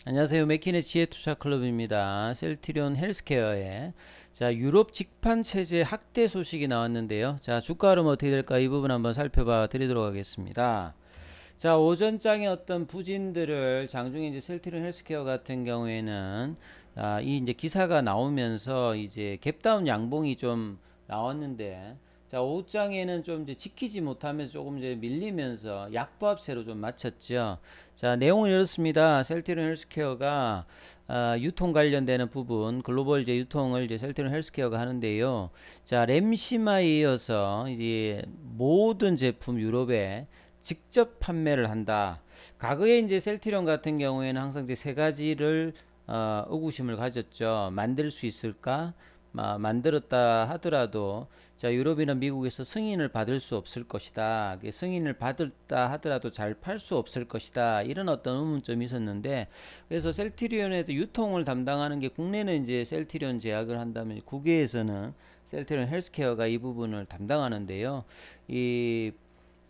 안녕하세요. 맥킨의 지혜투자클럽입니다. 셀트리온 헬스케어의 유럽 직판 체제 확대 소식이 나왔는데요. 주가 흐름 어떻게 될까 이 부분 한번 살펴봐 드리도록 하겠습니다. 오전장의 어떤 부진들을 장중에 이제 셀트리온 헬스케어 같은 경우에는 이 이제 기사가 나오면서 이제 갭다운 양봉이 좀 나왔는데 오후장에는 좀 이제 지키지 못하면서 조금 이제 밀리면서 약보합세로 좀 마쳤죠. 내용은 이렇습니다. 셀트리온 헬스케어가 유통 관련되는 부분, 글로벌 이제 유통을 이제 셀트리온 헬스케어가 하는데요. 램시마에 이어서 이제 모든 제품 유럽에 직접 판매를 한다. 과거에 이제 셀트리온 같은 경우에는 항상 이제 세 가지를 의구심을 가졌죠. 만들 수 있을까? 만들었다 하더라도 유럽이나 미국에서 승인을 받을 수 없을 것이다. 승인을 받았다 하더라도 잘 팔 수 없을 것이다. 이런 어떤 의문점이 있었는데, 그래서 셀트리온에도 유통을 담당하는 게 국내는 이제 셀트리온 제약을 한다면 국외에서는 셀트리온 헬스케어가 이 부분을 담당하는데요. 이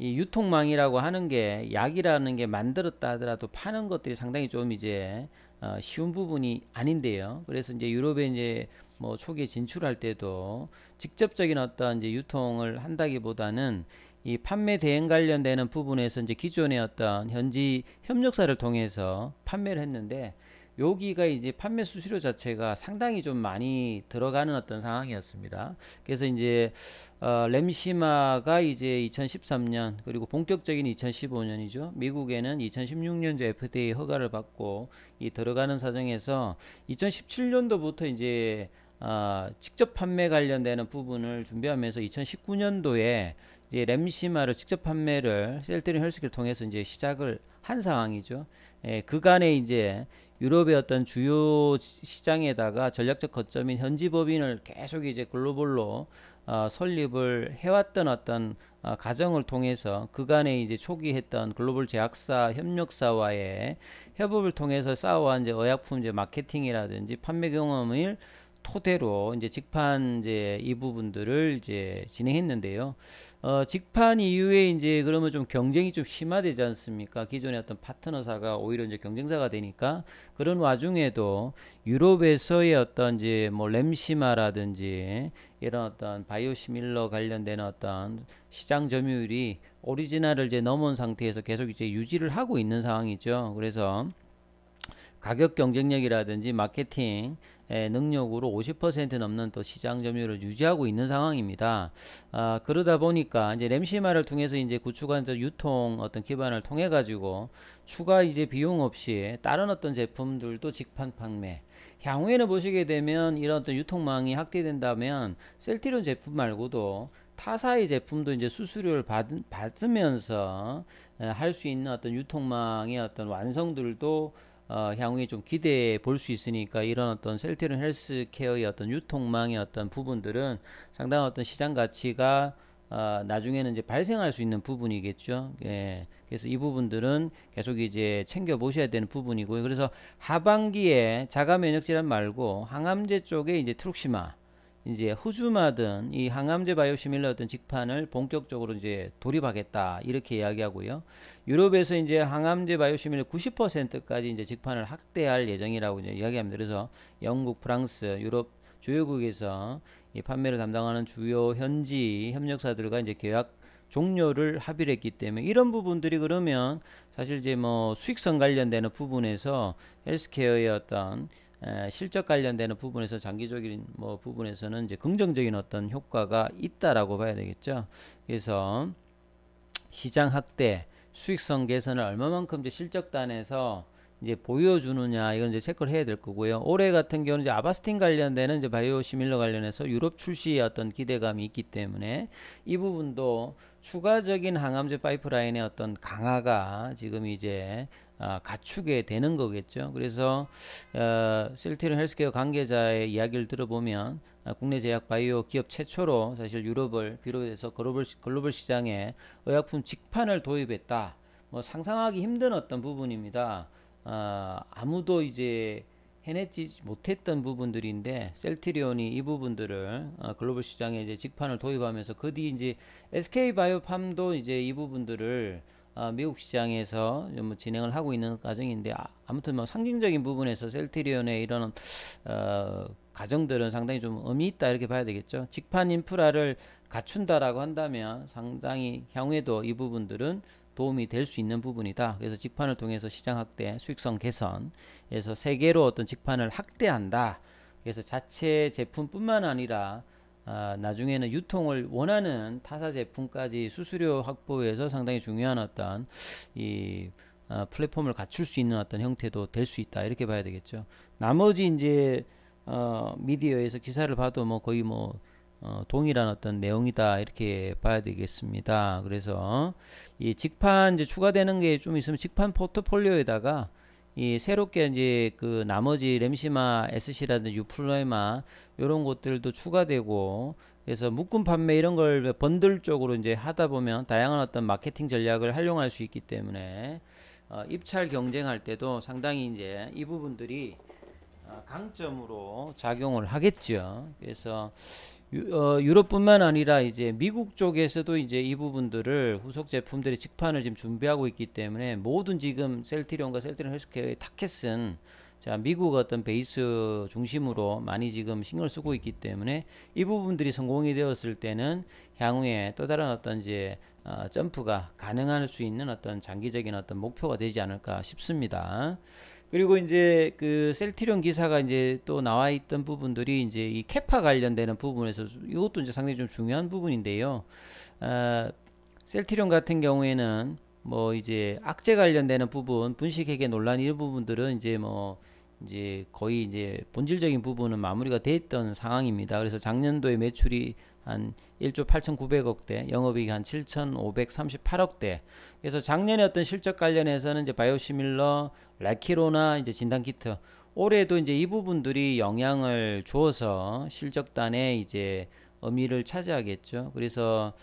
유통망이라고 하는 게 약이라는 게 만들었다 하더라도 파는 것들이 상당히 좀 이제 쉬운 부분이 아닌데요. 그래서 이제 유럽에 이제 뭐 초기에 진출할 때도 직접적인 어떤 이제 유통을 한다기보다는 이 판매 대행 관련되는 부분에서 이제 기존의 어떤 현지 협력사를 통해서 판매를 했는데, 여기가 이제 판매 수수료 자체가 상당히 좀 많이 들어가는 어떤 상황이었습니다. 그래서 이제 램시마가 이제 2013년 그리고 본격적인 2015년이죠. 미국에는 2016년도 FDA 허가를 받고 이 들어가는 사정에서 2017년도부터 이제 직접 판매 관련되는 부분을 준비하면서 2019년도에 이제 램시마를 직접 판매를 셀트리온 헬스케어를 통해서 이제 시작을 한 상황이죠. 그간에 이제 유럽의 어떤 주요 시장에다가 전략적 거점인 현지 법인을 계속 이제 글로벌로 설립을 해왔던 어떤 과정을 통해서 그간에 이제 초기 했던 글로벌 제약사 협력사와의 협업을 통해서 쌓아온 이제 의약품 이제 마케팅이라든지 판매 경험을 토대로 이제 직판 이제 이 부분들을 이제 진행했는데요. 직판 이후에 이제 그러면 좀 경쟁이 좀 심화되지 않습니까? 기존의 어떤 파트너사가 오히려 이제 경쟁사가 되니까, 그런 와중에도 유럽에서의 어떤 이제 뭐 램시마라든지 이런 어떤 바이오시밀러 관련된 어떤 시장 점유율이 오리지널을 이제 넘은 상태에서 계속 이제 유지를 하고 있는 상황이죠. 그래서 가격 경쟁력이라든지 마케팅 능력으로 50% 넘는 또 시장 점유율을 유지하고 있는 상황입니다. 그러다 보니까 이제 램시마를 통해서 이제 구축한 유통 어떤 기반을 통해 가지고 추가 이제 비용 없이 다른 어떤 제품들도 직판 판매. 향후에는 보시게 되면 이런 어떤 유통망이 확대된다면 셀트리온 제품 말고도 타사의 제품도 이제 수수료를 받으면서 할 수 있는 어떤 유통망의 어떤 완성들도 향후에 좀 기대해 볼 수 있으니까, 이런 어떤 셀트리온 헬스케어의 어떤 유통망의 어떤 부분들은 상당한 어떤 시장 가치가 나중에는 이제 발생할 수 있는 부분이겠죠. 예. 그래서 이 부분들은 계속 이제 챙겨 보셔야 되는 부분이고요. 그래서 하반기에 자가 면역 질환 말고 항암제 쪽에 이제 트룩시마, 이제 후주마든 이 항암제 바이오시밀러 어떤 직판을 본격적으로 이제 돌입하겠다 이렇게 이야기하고요. 유럽에서 이제 항암제 바이오시밀러 90%까지 이제 직판을 확대할 예정이라고 이제 이야기합니다. 그래서 영국, 프랑스, 유럽 주요국에서 이 판매를 담당하는 주요 현지 협력사들과 이제 계약 종료를 합의를 했기 때문에, 이런 부분들이 그러면 사실 이제 뭐 수익성 관련되는 부분에서 헬스케어의 어떤 실적 관련되는 부분에서 장기적인 뭐 부분에서는 이제 긍정적인 어떤 효과가 있다라고 봐야 되겠죠. 그래서 시장 확대, 수익성 개선을 얼마만큼 이제 실적단에서 이제 보여주느냐, 이건 이제 체크를 해야 될 거고요. 올해 같은 경우는 이제 아바스틴 관련되는 이제 바이오시밀러 관련해서 유럽 출시의 어떤 기대감이 있기 때문에 이 부분도 추가적인 항암제 파이프라인의 어떤 강화가 지금 이제 갖추게 되는 거겠죠. 그래서 셀트리온 헬스케어 관계자의 이야기를 들어보면 국내 제약 바이오 기업 최초로 사실 유럽을 비롯해서 글로벌 시장에 의약품 직판을 도입했다. 뭐 상상하기 힘든 어떤 부분입니다. 아무도 이제 해내지 못했던 부분들인데 셀트리온이 이 부분들을 글로벌 시장에 이제 직판을 도입하면서 그 뒤 이제 SK 바이오팜도 이제 이 부분들을 미국 시장에서 좀 진행을 하고 있는 과정인데 아무튼 뭐 상징적인 부분에서 셀트리온의 이런 가정들은 상당히 좀 의미 있다 이렇게 봐야 되겠죠. 직판 인프라를 갖춘다라고 한다면 상당히 향후에도 이 부분들은 도움이 될 수 있는 부분이다. 그래서 직판을 통해서 시장 확대, 수익성 개선에서 세계로 어떤 직판을 확대한다. 그래서 자체 제품뿐만 아니라 나중에는 유통을 원하는 타사 제품까지 수수료 확보에서 상당히 중요한 어떤 이 플랫폼을 갖출 수 있는 어떤 형태도 될 수 있다 이렇게 봐야 되겠죠. 나머지 이제 미디어에서 기사를 봐도 뭐 거의 뭐 동일한 어떤 내용이다 이렇게 봐야 되겠습니다. 그래서 이 직판 이제 추가되는 게 좀 있으면 직판 포트폴리오에다가 이 새롭게 이제 그 나머지 램시마, SC라든지 유플레마 이런 것들도 추가되고 그래서 묶음 판매 이런 걸 번들 쪽으로 이제 하다 보면 다양한 어떤 마케팅 전략을 활용할 수 있기 때문에 입찰 경쟁할 때도 상당히 이제 이 부분들이 강점으로 작용을 하겠죠. 그래서 유럽뿐만 아니라 이제 미국 쪽에서도 이제 이 부분들을 후속 제품들의 직판을 지금 준비하고 있기 때문에 모든 지금 셀트리온과 셀트리온 헬스케어의 타켓은 자 미국 어떤 베이스 중심으로 많이 지금 신경을 쓰고 있기 때문에 이 부분들이 성공이 되었을 때는 향후에 또 다른 어떤 이제 점프가 가능할 수 있는 어떤 장기적인 어떤 목표가 되지 않을까 싶습니다. 그리고 이제 그 셀트리온 기사가 이제 또 나와 있던 부분들이 이제 이 캐파 관련되는 부분에서 이것도 이제 상당히 좀 중요한 부분인데요. 셀트리온 같은 경우에는 뭐 이제 악재 관련되는 부분, 분식회계 논란 이 부분들은 이제 뭐 이제 거의 이제 본질적인 부분은 마무리가 됐던 상황입니다. 그래서 작년도에 매출이 한 1조 8,900억대, 영업이익 한 7,538억대. 그래서 작년에 어떤 실적 관련해서는 이제 바이오시밀러, 라키로나 이제 진단키트. 올해도 이제 이 부분들이 영향을 주어서 실적단에 이제 의미를 차지하겠죠. 그래서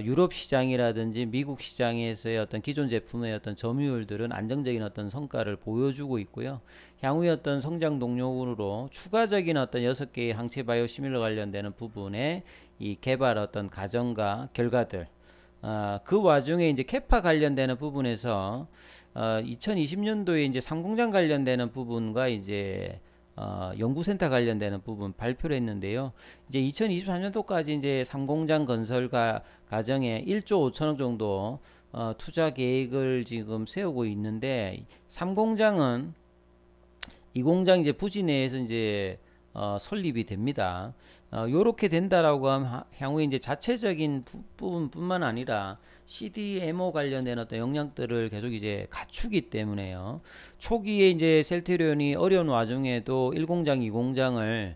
유럽 시장이라든지 미국 시장에서의 어떤 기존 제품의 어떤 점유율들은 안정적인 어떤 성과를 보여주고 있고요. 향후의 어떤 성장 동력으로 추가적인 어떤 6개의 항체 바이오 시밀러 관련되는 부분에 이 개발 어떤 과정과 결과들 그 와중에 이제 캐파 관련되는 부분에서 2020년도에 이제 상공장 관련되는 부분과 이제 연구센터 관련되는 부분 발표를 했는데요. 이제 2023년도까지 이제 상공장 건설과 과정에 1조 5천억 정도 투자 계획을 지금 세우고 있는데 3공장은 이 공장 이제 부지 내에서 이제 설립이 됩니다. 요렇게 된다라고 하면 향후에 이제 자체적인 부분뿐만 아니라 CDMO 관련된 어떤 역량들을 계속 이제 갖추기 때문에요. 초기에 이제 셀트리온이 어려운 와중에도 1공장, 2공장을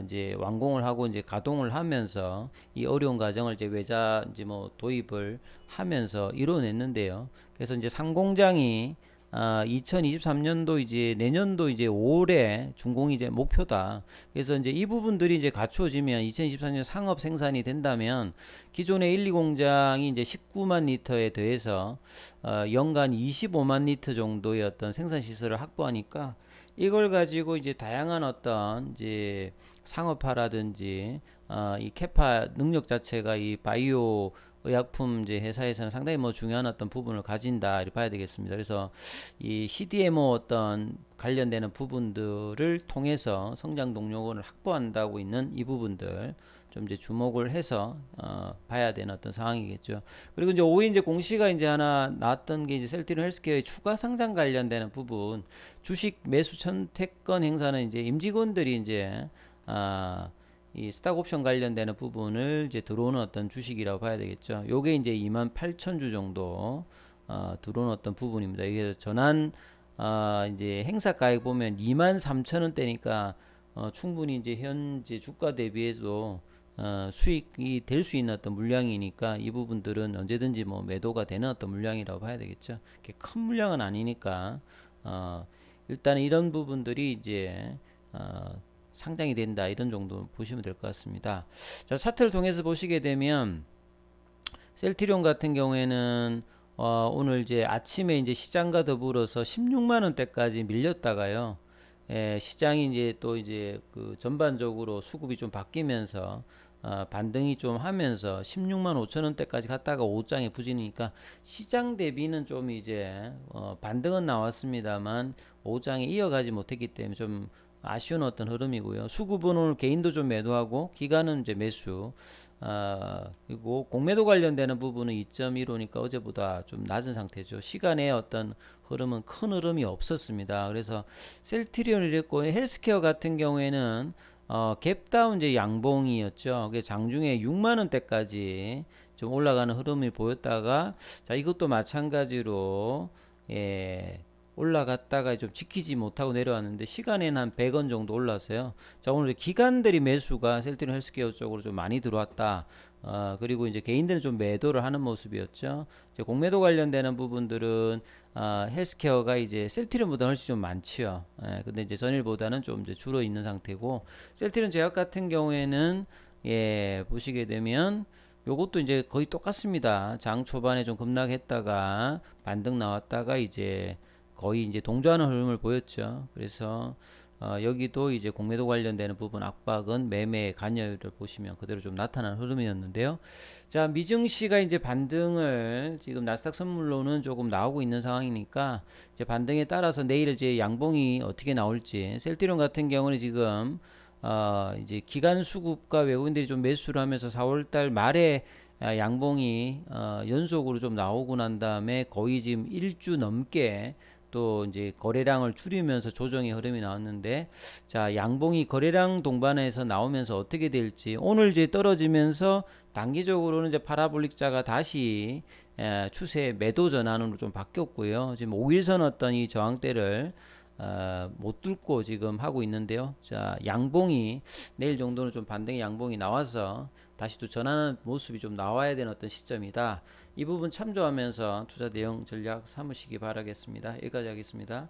이제 완공을 하고 이제 가동을 하면서 이 어려운 과정을 이제 외자 이제 뭐 도입을 하면서 이뤄냈는데요. 그래서 이제 상공장이 2023년도 이제 내년도 이제 5월에 준공이 이제 목표다. 그래서 이제 이 부분들이 이제 갖추어지면 2024년 상업 생산이 된다면 기존의 1, 2공장이 이제 19만 리터에 더해서 연간 25만 리터 정도의 어떤 생산 시설을 확보하니까 이걸 가지고 이제 다양한 어떤 이제 상업화라든지 이 캐파 능력 자체가 이 바이오 의약품 이제 회사에서는 상당히 뭐 중요한 어떤 부분을 가진다 이렇게 봐야 되겠습니다. 그래서 이 CDMO 어떤 관련되는 부분들을 통해서 성장 동력을 확보한다고 있는 이 부분들 좀 이제 주목을 해서 봐야 되는 어떤 상황이겠죠. 그리고 이제 5위 이제 공시가 이제 하나 나왔던 게 이제 셀트리온 헬스케어의 추가 상장 관련되는 부분 주식 매수 선택권 행사는 이제 임직원들이 이제 이 스탁 옵션 관련되는 부분을 이제 들어오는 어떤 주식이라고 봐야 되겠죠. 요게 이제 28,000주 정도 들어오는 어떤 부분입니다. 이게 전환 이제 행사가액 보면 23,000원대니까 충분히 이제 현재 주가 대비해서 수익이 될 수 있는 어떤 물량이니까 이 부분들은 언제든지 뭐 매도가 되는 어떤 물량이라고 봐야 되겠죠. 큰 물량은 아니니까 일단 이런 부분들이 이제 상장이 된다 이런 정도 보시면 될 것 같습니다. 자, 차트를 통해서 보시게 되면 셀트리온 같은 경우에는 오늘 이제 아침에 이제 시장과 더불어서 16만 원대까지 밀렸다가요. 시장이 이제 또 이제 그 전반적으로 수급이 좀 바뀌면서 반등이 좀 하면서 16만 5천 원대까지 갔다가 5장에 부진이니까 시장 대비는 좀 이제 반등은 나왔습니다만 5장에 이어가지 못했기 때문에 좀 아쉬운 어떤 흐름이고요. 수급은 오늘 개인도 좀 매도하고 기관은 이제 매수. 그리고 공매도 관련되는 부분은 2.15니까 어제보다 좀 낮은 상태죠. 시간의 어떤 흐름은 큰 흐름이 없었습니다. 그래서 셀트리온을 이랬고 헬스케어 같은 경우에는 갭다운 이제 양봉이었죠. 그게 장중에 6만 원대까지 좀 올라가는 흐름이 보였다가 자 이것도 마찬가지로 예, 올라갔다가 좀 지키지 못하고 내려왔는데 시간에는 한 100원 정도 올랐어요. 자 오늘 기관들이 매수가 셀트리온 헬스케어 쪽으로 좀 많이 들어왔다. 그리고 이제 개인들은 좀 매도를 하는 모습이었죠. 이제 공매도 관련되는 부분들은 헬스케어가 이제 셀트리온보다 훨씬 좀 많지요. 근데 이제 전일보다는 좀 이제 줄어 있는 상태고 셀트리온 제약 같은 경우에는 예, 보시게 되면 요것도 이제 거의 똑같습니다. 장 초반에 좀 급락했다가 반등 나왔다가 이제 거의 이제 동조하는 흐름을 보였죠. 그래서 여기도 이제 공매도 관련되는 부분 압박은 매매 관여율을 보시면 그대로 좀 나타나는 흐름이었는데요. 자, 미증시가 이제 반등을 지금 나스닥 선물로는 조금 나오고 있는 상황이니까 이제 반등에 따라서 내일 이제 양봉이 어떻게 나올지 셀트리온 같은 경우는 지금 이제 기간 수급과 외국인들이 좀 매수를 하면서 4월달 말에 양봉이 연속으로 좀 나오고 난 다음에 거의 지금 1주 넘게 또 이제 거래량을 줄이면서 조정의 흐름이 나왔는데 자 양봉이 거래량 동반해서 나오면서 어떻게 될지 오늘 이제 떨어지면서 단기적으로는 이제 파라볼릭자가 다시 추세 매도 전환으로 좀 바뀌었고요. 지금 5일선 어떤 이 저항대를 못 뚫고 지금 하고 있는데요. 자 양봉이 내일 정도는 좀 반등의 양봉이 나와서 다시 또 전환하는 모습이 좀 나와야 되는 어떤 시점이다. 이 부분 참조하면서 투자 대응 전략 삼으시기 바라겠습니다. 여기까지 하겠습니다.